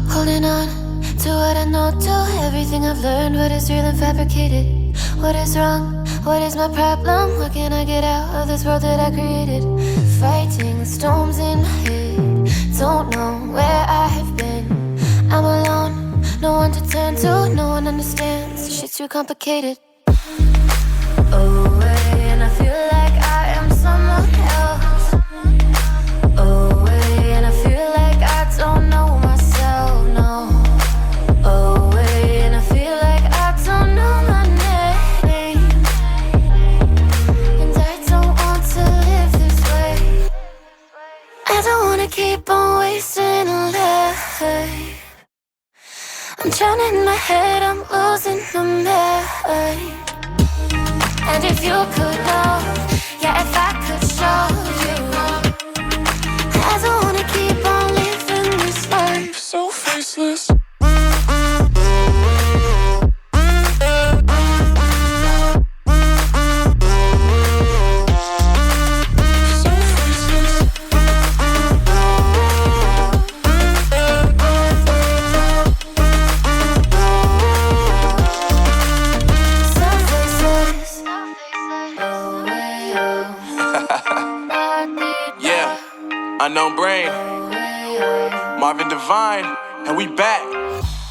Holding on to what I know, to everything I've learned. What is real and fabricated? What is wrong? What is my problem? What can I get out of this world that I created? Fighting storms in my head, don't know where I have been. I'm alone, no one to turn to, no one understands. Shit's too complicated. Away, and I feel like I am someone else. Away, and I feel like I don't know myself, no. Away, and I feel like I don't know my name. And I don't want to live this way. I don't wanna keep on wasting a life. I'm drowning in my head, I'm losing my mind. And if you could know, yeah, if I could show you, I don't wanna keep on living this life so faceless. Unknown Brain, Marvin Divine, and we back.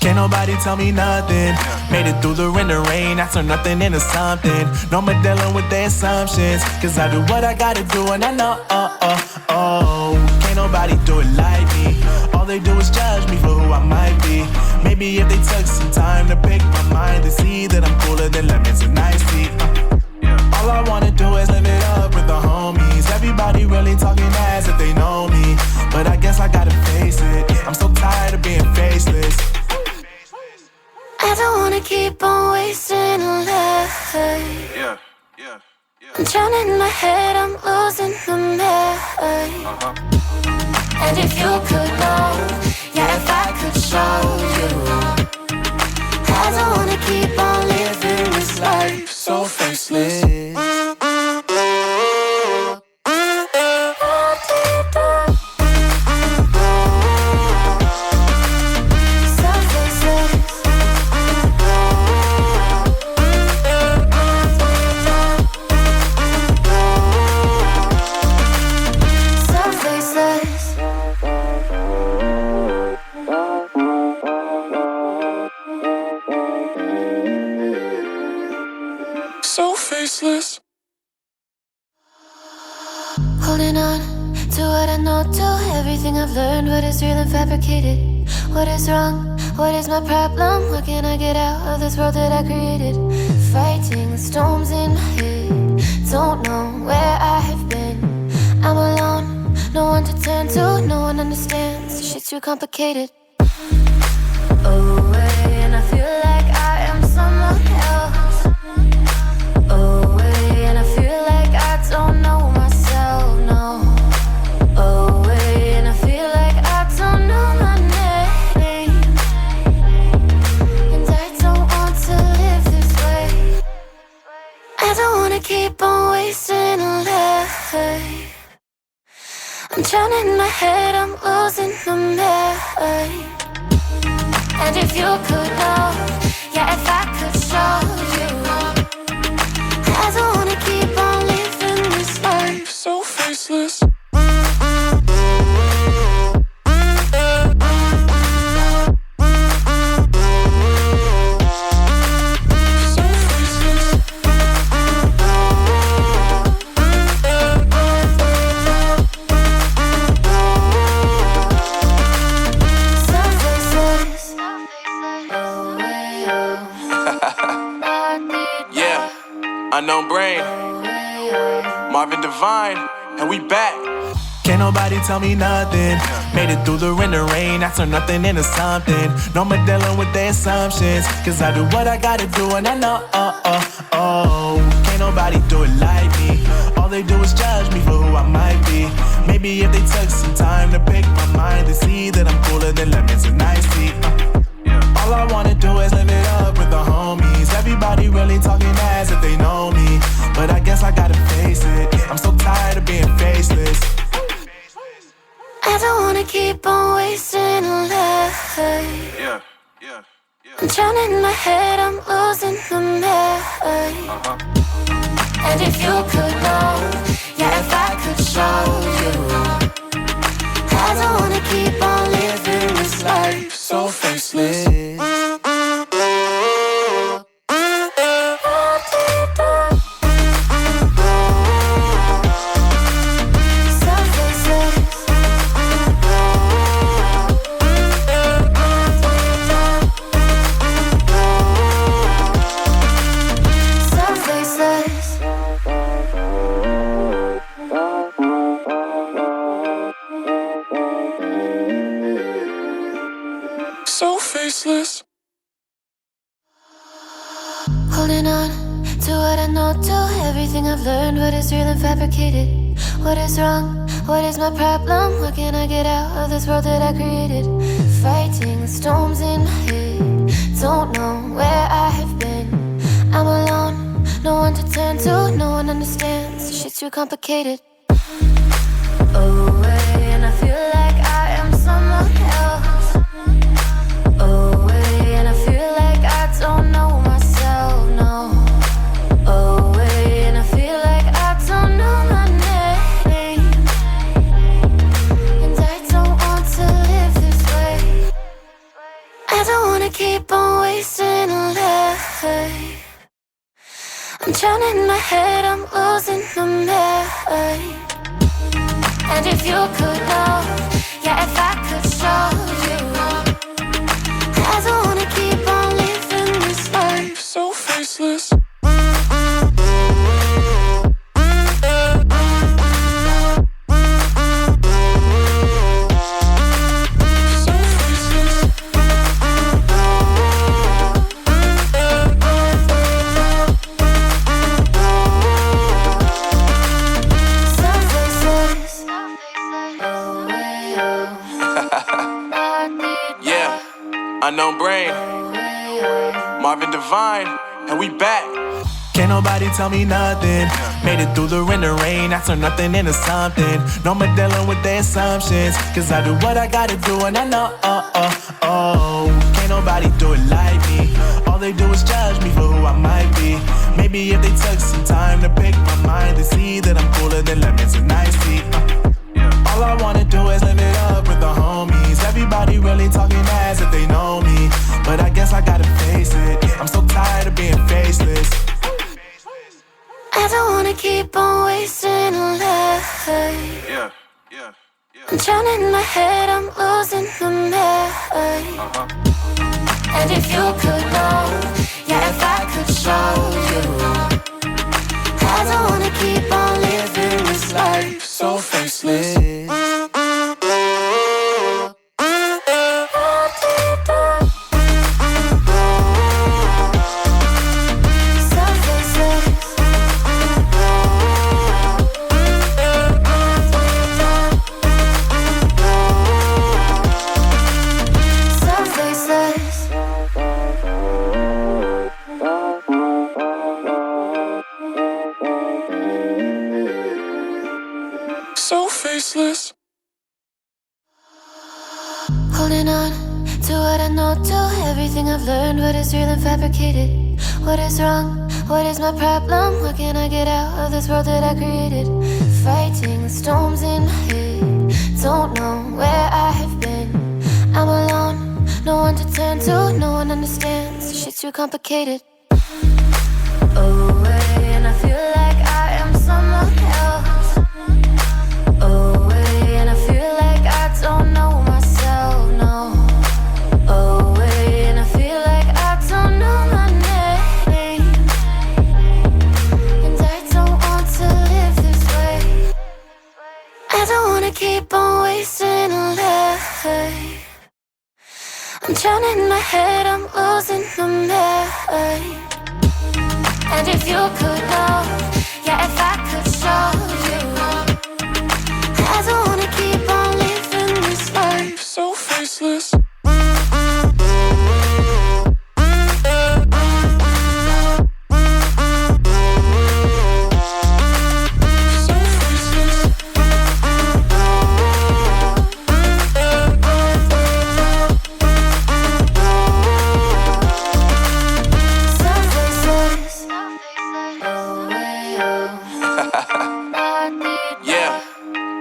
Can't nobody tell me nothing. Made it through the wind and rain, I turned nothing into something. No more dealing with their assumptions, cause I do what I gotta do and I know, can't nobody do it like me. All they do is judge me for who I might be. Maybe if they took some time to pick my mind, to see that I'm cooler than lemons and iced tea. All I wanna do is live it up with the homies. Everybody really talking as if they know me, but I guess I gotta face it. I'm so tired of being faceless. I don't wanna keep on wasting a life. I'm drowning in my head, I'm losing my mind. And if you could know, yeah, if I could show you, I don't wanna keep on living this life so faceless. Holding on to what I know, to everything I've learned. What is real and fabricated? What is wrong? What is my problem? What can I get out of this world that I created? Fighting storms in my head, don't know where I have been. I'm alone, no one to turn to, no one understands. Shit's too complicated. Away, and I feel like I am someone else. Away, and I feel like I don't know myself, no. Away, and I feel like I don't know my name. And I don't want to live this way. I don't wanna keep on wasting a life. I'm drowning in my head, I'm losing my mind. And if you could know, yeah, if I could show you, I don't wanna keep on living this life so faceless. Unknown Brain, Marvin Divine, and we back. Can't nobody tell me nothing. Made it through the wind and rain, I turned nothing into something. No more dealing with their assumptions, cause I do what I gotta do and I know, can't nobody do it like me. All they do is judge me for who I might be. Maybe if they took some time to pick my mind, to see that I'm cooler than lemons and iced tea. All I wanna do is live it up with the homies. Everybody really talking as if they know me, but I guess I gotta face it. I'm so tired of being faceless. I don't wanna keep on wasting a life. I'm drowning in my head, I'm losing my mind. And if you could know, yeah, if I could show you, I don't wanna keep on living this life so faceless. So faceless. Holding on to what I know, to everything I've learned. What is real and fabricated? What is wrong? What is my problem? What can I get out of this world that I created? Fighting storms in my head, don't know where I have been. I'm alone, no one to turn to, no one understands. Shit's too complicated. Away, and I feel like I am someone else. Away, and I feel like I don't know myself, no. Away, and I feel like I don't know my name. And I don't want to live this way. I don't wanna keep on wasting a life. I'm drowning in my head, I'm losing my mind. And if you could know, yeah, if I could show you, I don't wanna keep on living this life So faceless. Unknown Brain, Marvin Divine, and we back. Can't nobody tell me nothing. Made it through the rain and rain, I turn nothing into something. No more dealing with their assumptions, cause I do what I gotta do and I know, can't nobody do it like me. All they do is judge me for who I might be. Maybe if they took some time to pick my mind, they see that I'm cooler than lemons and iced tea. All I wanna do is live it up with the homies. Everybody really talking as if they know me, but I guess I gotta face it. I'm so tired of being faceless. I don't wanna keep on wasting a life. I'm drowning in my head, I'm losing my mind. And if you could know, yeah, if I could show you, I don't wanna keep on living this life so faceless. So faceless. Holding on to what I know, to everything I've learned. What is real and fabricated? What is wrong? What is my problem? What can I get out of this world that I created? Fighting storms in my head, don't know where I have been. I'm alone, no one to turn to, no one understands. Shit's too complicated. Away, and I feel like I am someone else. Away, and I feel like I don't know myself, no. Away, and I feel like I don't know my name. And I don't want to live this way. I don't wanna keep on wasting a life. I'm drowning in my head, I'm losing my mind. And if you could know, yeah, if I could show you, I don't wanna keep on living this life So faceless.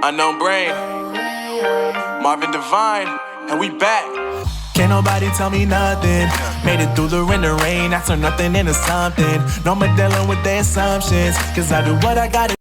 Unknown Brain, Marvin Devine, and we back. Can't nobody tell me nothing. Made it through the wind and rain. I turn nothing into something. No more dealing with their assumptions. Cause I do what I gotta